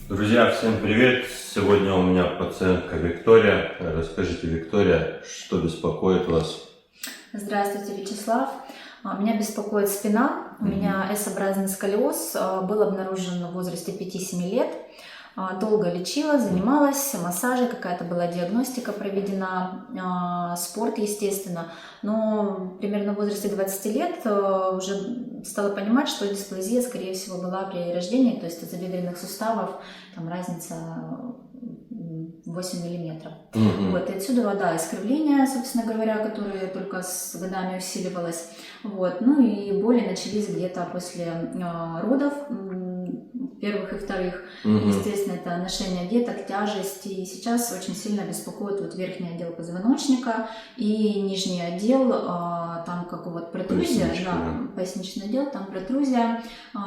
Друзья, всем привет! Сегодня у меня пациентка Виктория. Расскажите, Виктория, что беспокоит вас? Здравствуйте, Вячеслав. Меня беспокоит спина. У меня S-образный сколиоз был обнаружен в возрасте 5-7 лет. Долго лечила, занималась, массажи, какая-то была диагностика проведена, спорт, естественно. Но примерно в возрасте 20 лет уже стала понимать, что дисплазия, скорее всего, была при рождении, то есть от тазобедренных суставов, там разница 8 миллиметров. Вот, и отсюда, да, искривление, собственно говоря, которое только с годами усиливалось. Вот, ну и боли начались где-то после родов, первых и вторых. Естественно, это ношение деток, тяжесть. И сейчас очень сильно беспокоит вот верхний отдел позвоночника и нижний отдел, там как вот протрузия, поясничный отдел, там протрузия.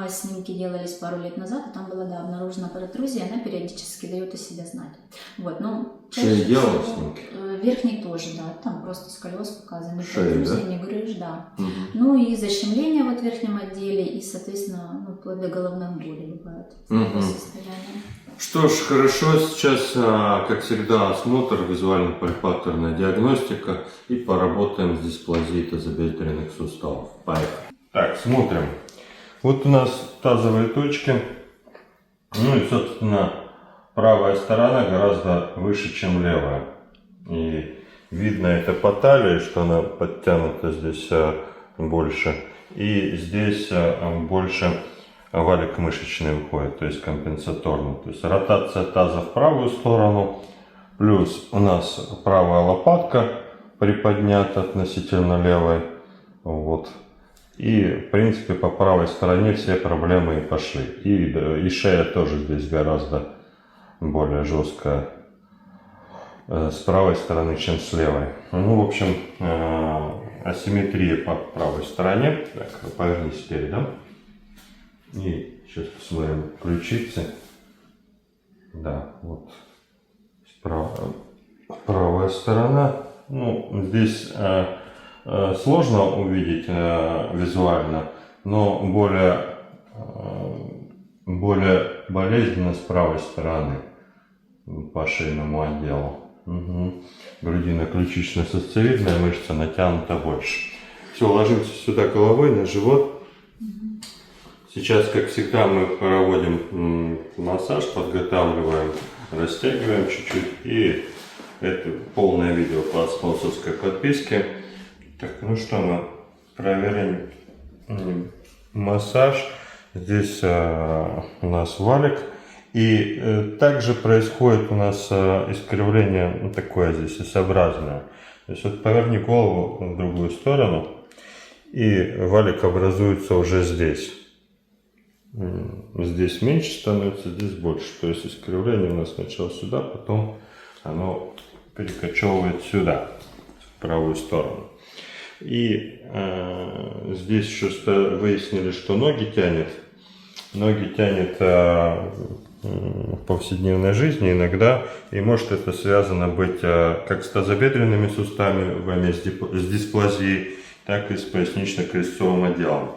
Снимки делались пару лет назад, и там была, да, обнаружена протрузия, она периодически дает о себе знать. Вот, ну, шея делала снимки? Верхний тоже, да, там просто сколиоз показан, не шея, протрузия, да? не грыж, да. Ну и защемление вот в верхнем отделе, и, соответственно, ну, вплоть до головных болей бывает состояние. Что ж, хорошо, сейчас, как всегда, осмотр, визуально-пальпаторная диагностика и поработаем с дисплазией тазобедренных суставов. Поехали. Так, смотрим. Вот у нас тазовые точки. Ну и, собственно, правая сторона гораздо выше, чем левая. И видно это по талии, что она подтянута здесь больше. И здесь больше валик мышечный выходит, то есть компенсаторно. То есть ротация таза в правую сторону. Плюс у нас правая лопатка приподнята относительно левой. Вот. И, в принципе, по правой стороне все проблемы и пошли. И шея тоже здесь гораздо более жесткая с правой стороны, чем с левой. Ну, в общем, асимметрия по правой стороне. Так, повернись передом. И сейчас посмотрим ключицы. Да, вот правая сторона. Ну, здесь сложно увидеть визуально, но более болезненно с правой стороны по шейному отделу. Грудино-ключично-сосцевидная мышца натянута больше. Все, ложимся сюда головой на живот. Сейчас, как всегда, мы проводим массаж, подготавливаем, растягиваем чуть-чуть. И это полное видео по спонсорской подписке. Так, ну что, мы проверяем массаж. Здесь у нас валик. И также происходит у нас искривление такое здесь S-образное. То есть вот поверни голову в другую сторону, и валик образуется уже здесь. Здесь меньше становится, здесь больше. То есть искривление у нас сначала сюда, потом оно перекочевывает сюда, в правую сторону. И здесь еще выяснили, что ноги тянет. Ноги тянет в повседневной жизни иногда. И может это связано быть как с тазобедренными суставами, с дисплазией, так и с пояснично-крестцовым отделом.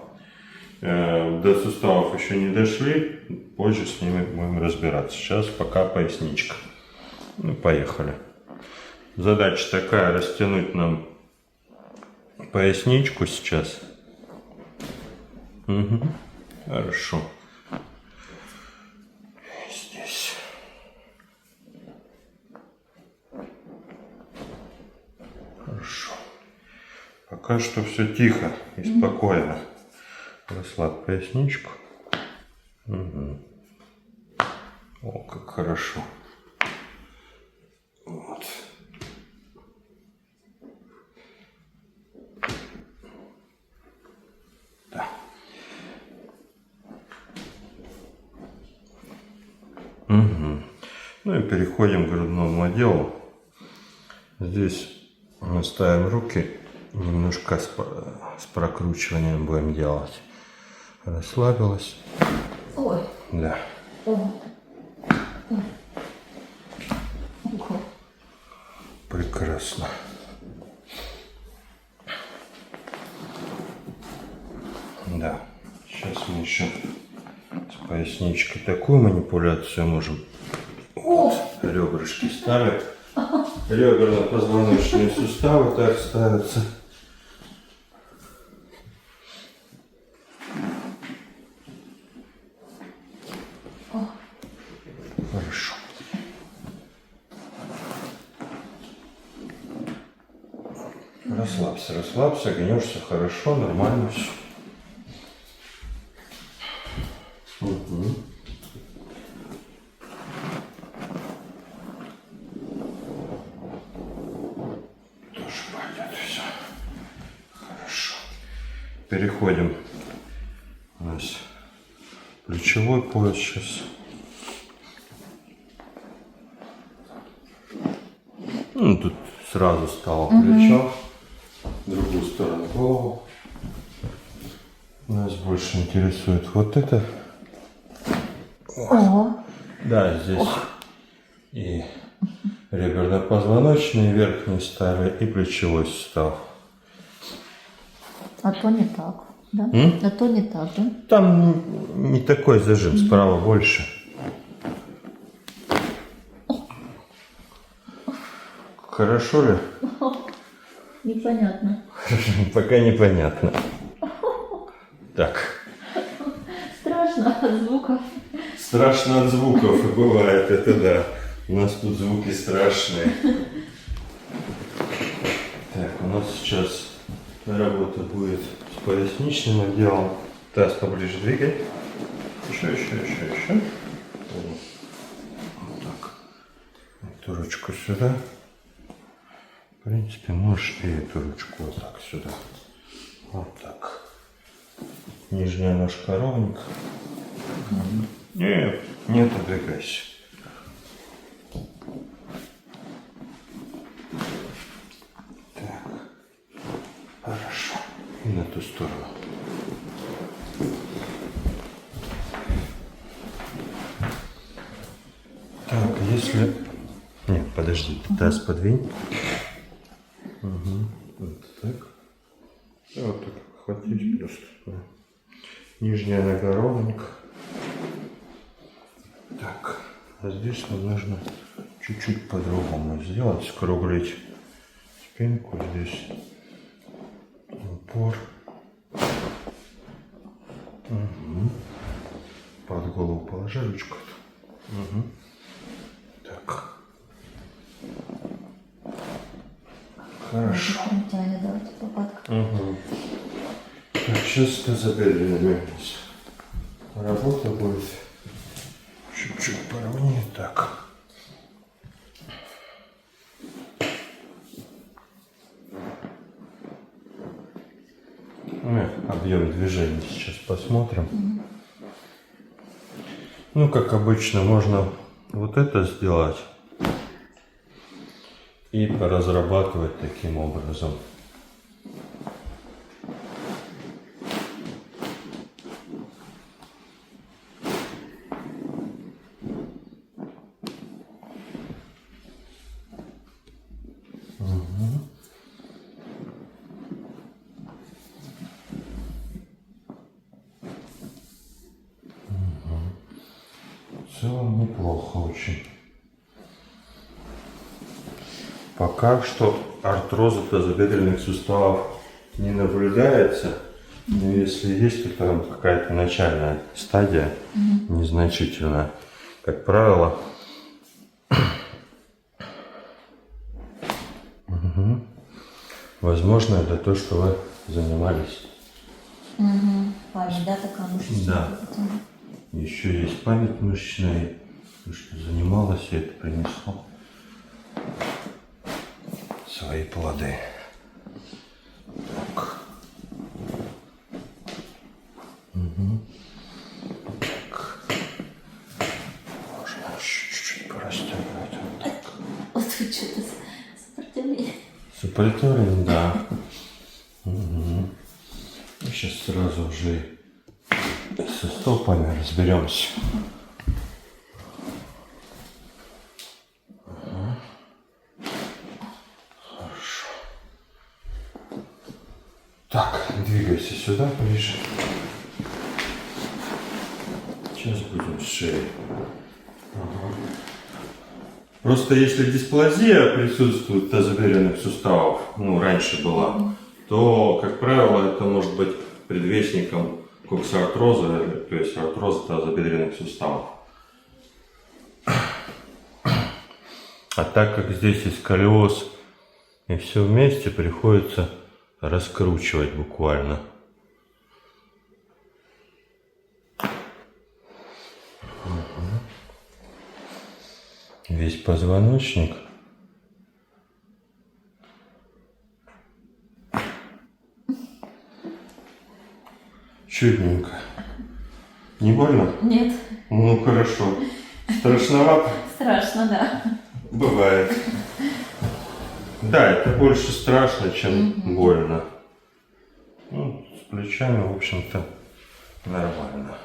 До суставов еще не дошли, позже с ними будем разбираться. Сейчас пока поясничка. Ну, поехали. Задача такая: растянуть нам поясничку сейчас. Хорошо. Здесь. Хорошо. Пока что все тихо и спокойно. Расслабь поясничку. О, как хорошо. Вот. Да. Ну и переходим к грудному отделу. Здесь мы ставим руки, немножко с прокручиванием будем делать. Расслабилась. Ой. Да. Прекрасно. Да. Сейчас мы еще с поясничкой. Такую манипуляцию можем. Вот, ребрышки ставят. Реберно-позвоночные суставы так ставятся. Хорошо. Расслабься, расслабься, гнешься хорошо, нормально все. Угу. Тоже пойдет все. Хорошо. Переходим. У нас плечевой пояс сейчас. Ну, тут сразу стало плечо. В другую сторону голову. Нас больше интересует вот это. Ого. Да, здесь и реберно-позвоночные верхние стали, и плечевой сустав. А то не так, да? А то не так, да? Там не такой зажим, справа больше. Хорошо ли? Непонятно. Пока непонятно. Так. Страшно от звуков. Страшно от звуков, и бывает, это да. У нас тут звуки страшные. Так, у нас сейчас работа будет с поясничным отделом. Таз поближе двигай. Еще. Вот так. Эту ручку сюда. В принципе, можешь и эту ручку вот так сюда. Вот так. Нижняя ножка ровненько. Нет, не отодвигайся. Так. Хорошо. И на ту сторону. Так, если... Нет, подожди, таз подвинь. Угу. Вот так. Вот так хватить просто. Нижняя нога ровненько. Так, а здесь нам нужно чуть-чуть по-другому сделать, скруглить спинку здесь. Упор. Угу. Под голову положи ручку. Угу. Так. Хорошо. Тянет, да, вот лопатка. Угу. Так, сейчас тазобедренными работа будет чуть-чуть поровнее. Так. Объем движения сейчас посмотрим. Ну, как обычно, можно вот это сделать и поразрабатывать таким образом. В целом неплохо очень. Пока что артроза тазобедренных суставов не наблюдается. Но если есть, то там какая-то начальная стадия, незначительная. Как правило, возможно, это то, что вы занимались. Память, да, такая мышечная? Да. Еще есть память мышечная, то, что занималась, и это принесло свои плоды. Так. Так. Можно еще чуть-чуть порастягивать. Вот так. Вот тут что-то сопротивление. Сопротивление, да. Угу. Сейчас сразу уже со стопами разберемся. Хорошо. Так, двигайся сюда ближе. Сейчас будем с шеей. Ага. Просто если дисплазия присутствует тазобедренных суставов, ну, раньше была, то, как правило, это может быть предвестником коксартроза, то есть артроза тазобедренных суставов. А так как здесь и сколиоз, и все вместе, приходится раскручивать буквально. Весь позвоночник. Чудненько. Не больно? Нет. Ну хорошо. Страшновато? Страшно, да. Бывает. Да, это больше страшно, чем больно. Ну, с плечами, в общем-то, нормально.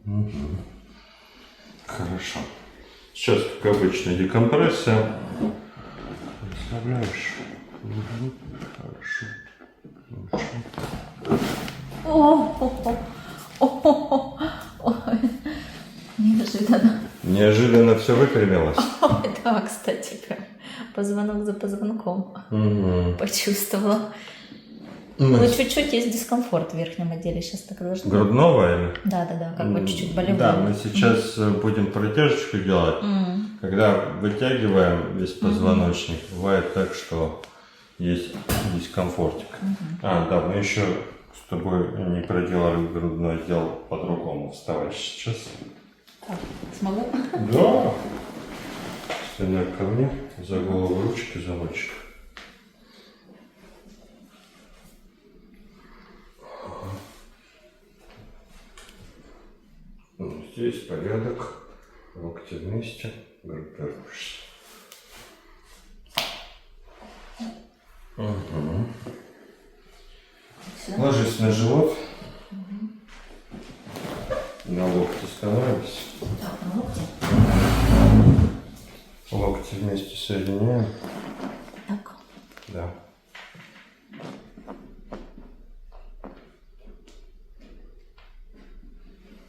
Угу. Хорошо. Сейчас, как обычно, декомпрессия. Расслабляешь. Угу. Хорошо. Неожиданно. Неожиданно все выпрямилось. Да, кстати, прям позвонок за позвонком почувствовала. Ну, чуть-чуть есть дискомфорт в верхнем отделе. Сейчас так должно. Грудного или? Да, как бы чуть-чуть болевой. Да, мы сейчас будем протяжечку делать. Когда вытягиваем весь позвоночник, бывает так, что есть дискомфортик. А, да, мы еще с тобой не проделали грудной отдел по-другому. Вставай сейчас. Так, смогу? Да. Спиной ко мне, за голову ручки, замочек. Здесь порядок, локти вместе, группируешься. Угу. Ложись на живот. На локти становимся. Так, на локти. Локти вместе соединяем. Так. Да.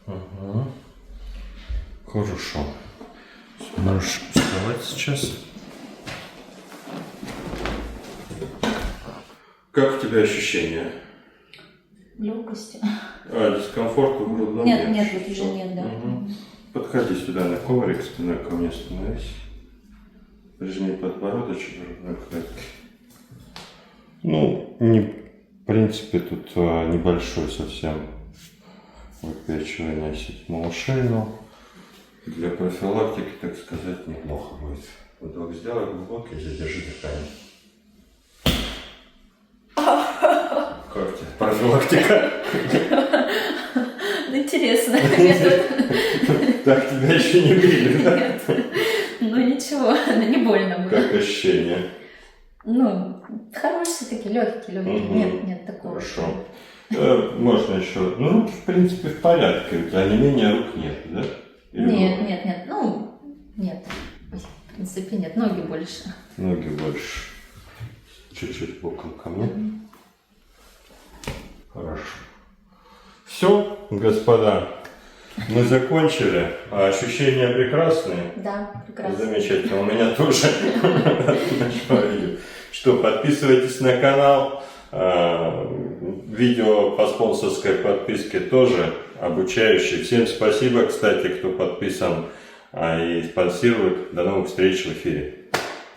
Угу. Хорошо. Можешь вставать сейчас. Как у тебя ощущения? Легкости. А, дискомфорта в грудном Нет, вот уже нет, да. Угу. Подходи сюда на коврик, спиной ко мне становись. Прижми подбородочек грудной клетки. Ну, в принципе, тут небольшое совсем выпячивание седьмого шеи, но для профилактики, так сказать, неплохо будет. Вдох сделай глубокий, задержи дыхание. Как тебе профилактика? Интересно. Так тебя еще не били, да? Нет. Ну ничего, не больно будет. Как ощущение? Ну, хороший все-таки, легкий. Нет такого. Хорошо. Можно еще. Ну, руки, в принципе, в порядке. У тебя онемения рук нет, да? Нет. Ну, нет. В принципе, нет. Ноги больше. Ноги больше. Чуть-чуть боком ко мне. Хорошо. Все, господа, мы закончили. Ощущения прекрасные. Да, прекрасно. Замечательно. У меня тоже. Что, подписывайтесь на канал. Видео по спонсорской подписке тоже обучающие. Всем спасибо, кстати, кто подписан и спонсирует. До новых встреч в эфире.